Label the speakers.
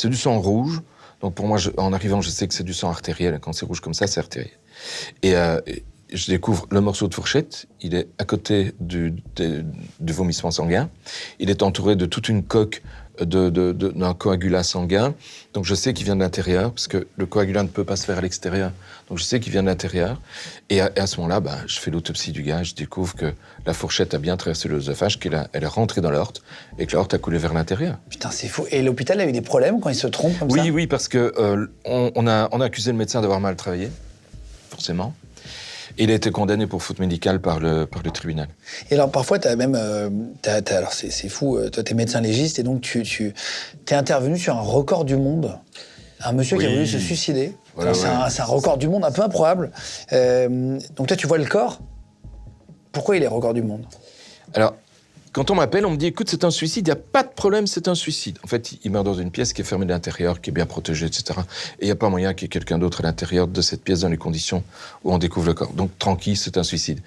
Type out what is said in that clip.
Speaker 1: C'est du sang rouge. Donc pour moi, en arrivant, je sais que c'est du sang artériel. Quand c'est rouge comme ça, c'est artériel. Et je découvre le morceau de fourchette. Il est à côté du vomissement sanguin. Il est entouré de toute une coque d'un coagulat sanguin. Donc je sais qu'il vient de l'intérieur, parce que le coagulat ne peut pas se faire à l'extérieur. Donc je sais qu'il vient de l'intérieur. Et à ce moment-là, je fais l'autopsie du gars. Je découvre que la fourchette a bien traversé l'œsophage, elle est rentrée dans l'aorte, et que l'aorte a coulé vers l'intérieur.
Speaker 2: Putain, c'est fou. Et l'hôpital a eu des problèmes quand il se trompe comme ça?
Speaker 1: Oui, parce que on a accusé le médecin d'avoir mal travaillé, forcément. Et il a été condamné pour faute médicale par le tribunal.
Speaker 2: Et alors, parfois, t'as même... alors, c'est fou. Toi, t'es médecin légiste, et donc t'es intervenu sur un record du monde. Un monsieur qui a voulu se suicider.
Speaker 1: Voilà,
Speaker 2: c'est un record du monde un peu improbable. Donc toi, tu vois le corps. Pourquoi il est record du monde?
Speaker 1: Alors, quand on m'appelle, on me dit « Écoute, c'est un suicide, il n'y a pas de problème, c'est un suicide. » En fait, il meurt dans une pièce qui est fermée de l'intérieur, qui est bien protégée, etc. Et il n'y a pas moyen qu'il y ait quelqu'un d'autre à l'intérieur de cette pièce dans les conditions où on découvre le corps. Donc, tranquille, c'est un suicide.